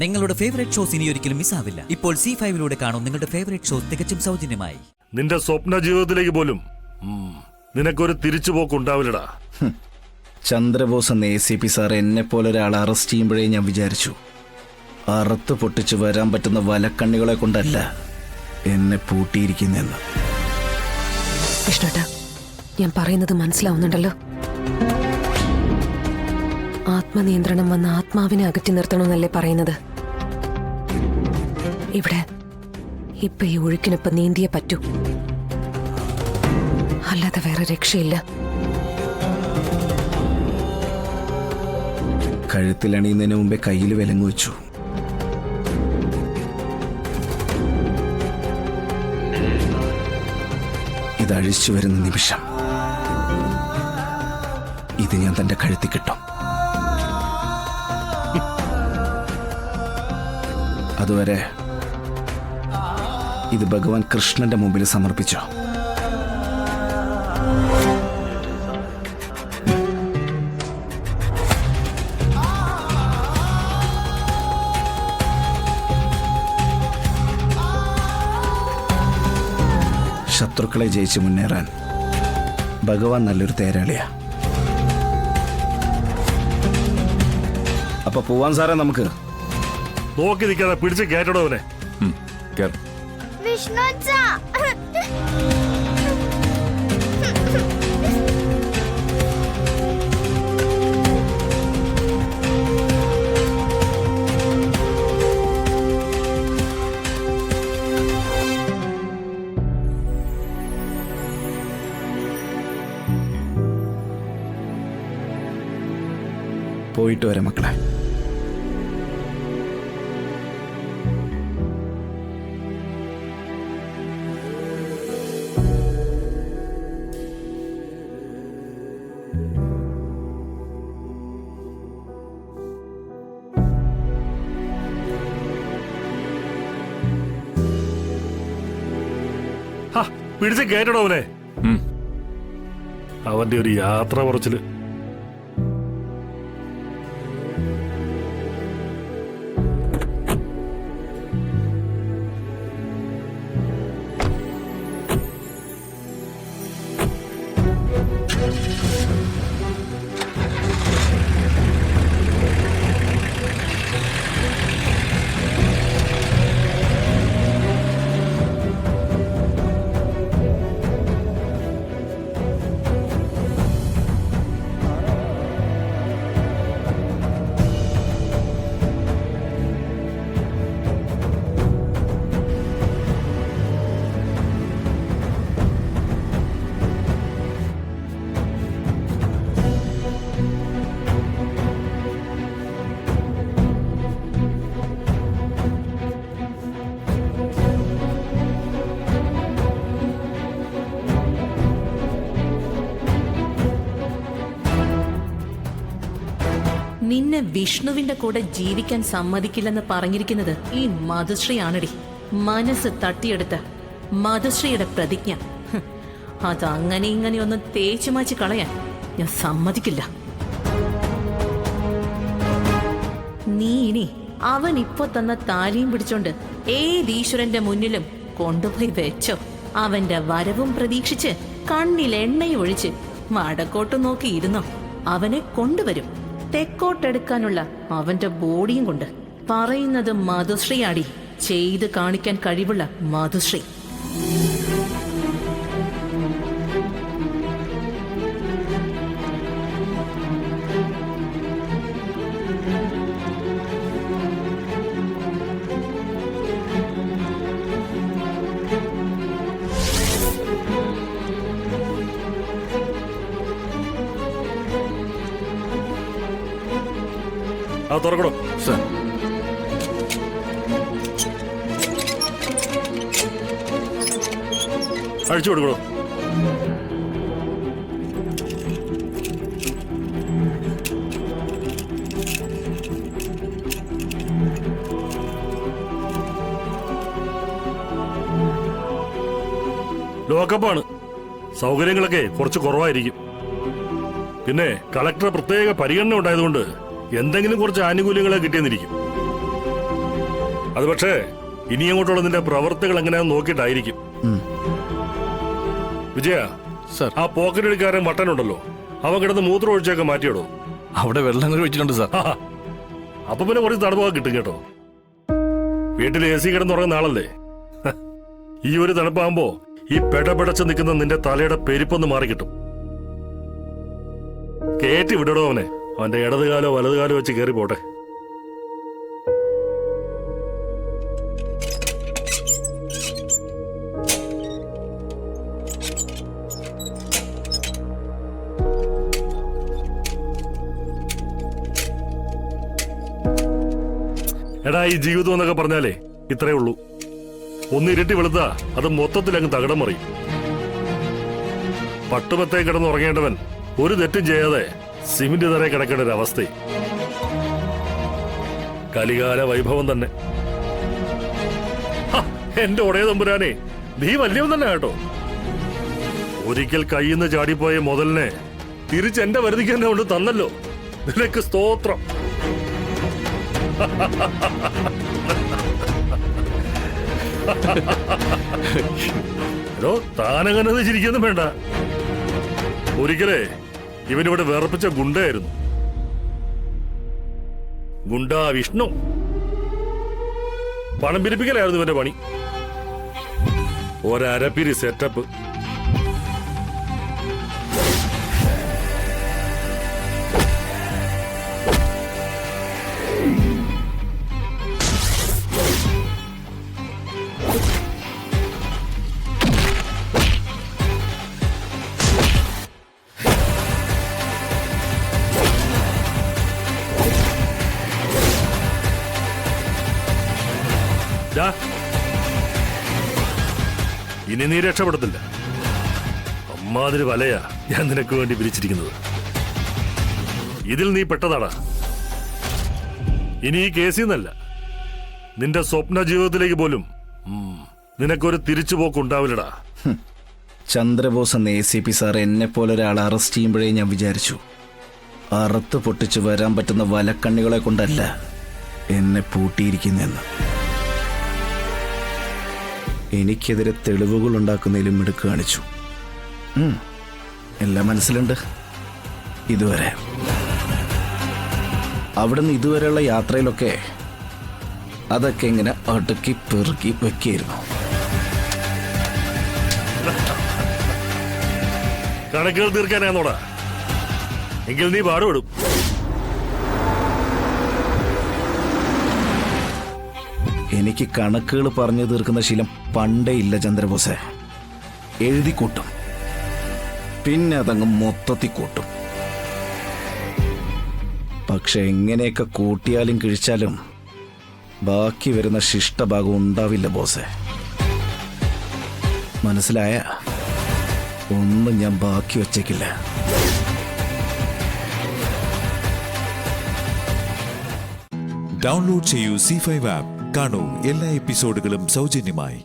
നിങ്ങളുടെ favourite shows ഇനി ഒരിക്കലും മിസ്സാവില്ല. ഇപ്പോൾ C5 കാണും നിങ്ങളുടെ ഫേവറേറ്റ് ഷോസ് തികച്ചും സൗജന്യമായി. നിന്റെ സ്വപ്ന ജീവിതത്തിലേക്ക് പോലും നിനക്കൊരു തിരിച്ചുപോക്കുണ്ടാവില്ലടാ. ചന്ദ്രബോസ് എന്ന ACP സാർ എന്നെ പോലെ ഒരാളെ അറസ്റ്റ് ചെയ്യുമ്പോഴേ ഞാൻ വിചാരിച്ചു, അറുത്ത് പൊട്ടിച്ച് വരാൻ പറ്റുന്ന വലക്കണ്ണികളെ കൊണ്ടല്ല എന്നെ പൂട്ടിയിരിക്കുന്നെന്ന്. വിഷ്ണുട്ടാ, ഞാൻ പറയുന്നത് മനസ്സിലാവുന്നുണ്ടല്ലോ. ആത്മനിയന്ത്രണം വന്ന ആത്മാവിനെ അകറ്റി നിർത്തണമെന്നല്ലേ പറയുന്നത്. ഇവിടെ ഇപ്പൊ ഈ ഒഴുക്കിനൊപ്പം നീന്തിയേ പറ്റൂ, അല്ലാതെ വേറെ രക്ഷയില്ല. കഴുത്തിലണിയുന്നതിന് മുമ്പേ കയ്യിൽ വിലങ്ങു വെച്ചു. ഇതഴിച്ചു വരുന്ന നിമിഷം ഇത് ഞാൻ തന്റെ കഴുത്തി കിട്ടും. അതുവരെ ഇത് ഭഗവാൻ കൃഷ്ണന്റെ മുമ്പിൽ സമർപ്പിച്ചോ. ശത്രുക്കളെ ജയിച്ച് മുന്നേറാൻ ഭഗവാൻ നല്ലൊരു തേരാളിയാ. അപ്പൊ പോവാൻ സാറേ, നമുക്ക് നോക്കി നിൽക്കാതെ പിടിച്ച് കേട്ടടോ അവനെ. പോയിട്ട് വരാം മക്കളെ. പിടിച്ച് കേട്ടടോ അവനെ. അവന്റെ ഒരു യാത്ര പറച്ചില്. നിന്നെ വിഷ്ണുവിന്റെ കൂടെ ജീവിക്കാൻ സമ്മതിക്കില്ലെന്ന് പറഞ്ഞിരിക്കുന്നത് ഈ മധുശ്രീയാണടി. മനസ്സ് തട്ടിയെടുത്ത മധുശ്രീയുടെ പ്രതിജ്ഞ. അതങ്ങനെ ഇങ്ങനെ ഒന്നും തേച്ചു മാച്ച് കളയാൻ ഞാൻ സമ്മതിക്കില്ല. നീ ഇനി അവൻ ഇപ്പൊ തന്ന താലിയും പിടിച്ചോണ്ട് ഏത് ഈശ്വരന്റെ മുന്നിലും കൊണ്ടുപോയി വെച്ചോ. അവന്റെ വരവും പ്രതീക്ഷിച്ച് കണ്ണിൽ എണ്ണയൊഴിച്ച് വടക്കോട്ട് നോക്കിയിരുന്നോ. അവനെ കൊണ്ടുവരും. തെക്കോട്ടെടുക്കാനുള്ള അവന്റെ ബോഡിയും കൊണ്ട്. പറയുന്നത് മധുശ്രീയാടി, ചെയ്ത് കാണിക്കാൻ കഴിവുള്ള മധുശ്രീ. തുറക്കണോ സാർ? അഴിച്ചു കൊടുക്കണോ? ലോക്കപ്പാണ്. സൗകര്യങ്ങളൊക്കെ കുറച്ച് കുറവായിരിക്കും. പിന്നെ കളക്ടർ പ്രത്യേക പരിഗണന ഉണ്ടായതുകൊണ്ട് എന്തെങ്കിലും കുറച്ച് ആനുകൂല്യങ്ങളെ കിട്ടിയെന്നിരിക്കും. അത് പക്ഷേ ഇനി അങ്ങോട്ടുള്ള നിന്റെ പ്രവർത്തികൾ എങ്ങനെയാന്ന് നോക്കിയിട്ടായിരിക്കും. വിജയ സർ. ആ പോക്കറ്റ് എടുക്കാരൻ മട്ടനുണ്ടല്ലോ, അവൻ കിടന്ന് മൂത്രം ഒഴിച്ചൊക്കെ മാറ്റിയിടോ. അവിടെ വെള്ളം കൂടി വെച്ചിട്ടുണ്ട് സാർ. അപ്പൊ പിന്നെ കുറച്ച് തണുപ്പൊക്കെ കിട്ടും കേട്ടോ. വീട്ടിൽ AC കിടന്നുറങ്ങുന്ന ആളല്ലേ. ഈ ഒരു തണുപ്പാകുമ്പോ ഈ പെടപെടച്ച് നിൽക്കുന്ന നിന്റെ തലയുടെ പെരുപ്പൊന്ന് മാറിക്കിട്ടും. കേറ്റി വിടടോ അവനെ. അവന്റെ ഇടതുകാലോ വലതുകാലോ വെച്ച് കയറി പോട്ടെ. എടാ, ഈ ജീവിതം എന്നൊക്കെ പറഞ്ഞാലേ ഇത്രേ ഉള്ളൂ. ഒന്ന് ഇരുട്ടി വെളുത്താ അത് മൊത്തത്തിൽ അങ്ങ് തകിടം മറിയും. പട്ടുമത്തേ കിടന്നുറങ്ങേണ്ടവൻ ഒരു തെറ്റും ചെയ്യാതെ സിമന്റ് തറയെ കിടക്കേണ്ട ഒരു അവസ്ഥ. കലികാല വൈഭവം തന്നെ. എന്റെ ഒടയ തമ്പുരാനെ, നീ വലിയവൻ തന്നെ കേട്ടോ. ഒരിക്കൽ കയ്യിന്ന് ചാടിപ്പോയ മുതലിനെ തിരിച്ചെന്റെ വരുതിക്ക് തന്നെ കൊണ്ട് തന്നല്ലോ. നിനക്ക് സ്തോത്രം. താനങ്ങനെ ചിരിക്കൊന്നും വേണ്ട. ഒരിക്കലേ ഇവനിവിടെ വിറപ്പിച്ച ഗുണ്ടയായിരുന്നു. ഗുണ്ടാ വിഷ്ണു. പണം പിരിപ്പിക്കലായിരുന്നു ഇവന്റെ പണി. ഒരരപ്പിരി സെറ്റപ്പ്. ഇനി നീ രക്ഷപ്പെടത്തില്ല. അമ്മാതിരി വലയാ ഞാൻ നിനക്ക് വേണ്ടി വിരിച്ചിരിക്കുന്നത്. ഇതിൽ നീ പെട്ടതാടാ. ഇനി ഈ കേസിന്നല്ല, നിന്റെ സ്വപ്ന ജീവിതത്തിലേക്ക് പോലും നിനക്കൊരു തിരിച്ചുപോക്കുണ്ടാവില്ലടാ. ചന്ദ്രബോസ് എന്ന ACP സാർ എന്നെ പോലെ ഒരാൾ അറസ്റ്റ് ചെയ്യുമ്പോഴേ ഞാൻ വിചാരിച്ചു, അറുത്ത് പൊട്ടിച്ച് വരാൻ പറ്റുന്ന വലക്കണ്ണികളെ കൊണ്ടല്ല എന്നെ പൂട്ടിയിരിക്കുന്നെന്ന്. എനിക്കെതിരെ തെളിവുകൾ ഉണ്ടാക്കുന്നതിലും മിടുക്ക് കാണിച്ചു. എല്ലാം മനസ്സിലുണ്ട്. ഇതുവരെ അവിടുന്ന് ഇതുവരെയുള്ള യാത്രയിലൊക്കെ അതൊക്കെ ഇങ്ങനെ അടുക്കി പെറുക്കി വെക്കിയിരുന്നു. കണക്കുകൾ തീർക്കാനാന്നോടാ. എങ്കിൽ നീ പാടുപെടും. എനിക്ക് കണക്കുകൾ പറഞ്ഞു തീർക്കുന്ന ശീലം പണ്ടേ ഇല്ല ചന്ദ്രബോസെ. എഴുതി കൂട്ടും, പിന്നെ അതങ്ങ് മൊത്തത്തിൽ കൂട്ടും. പക്ഷെ എങ്ങനെയൊക്കെ കൂട്ടിയാലും കിഴിച്ചാലും ബാക്കി വരുന്ന ശിഷ്ടഭാഗം ഉണ്ടാവില്ല ബോസെ. മനസ്സിലായ? ഒന്നും ഞാൻ ബാക്കി വച്ചേക്കില്ല. ഡൗൺലോഡ് ചെയ്യൂ C5 ആപ്പ്. കാണൂ എല്ലാ എപ്പിസോഡുകളും സൗജന്യമായി.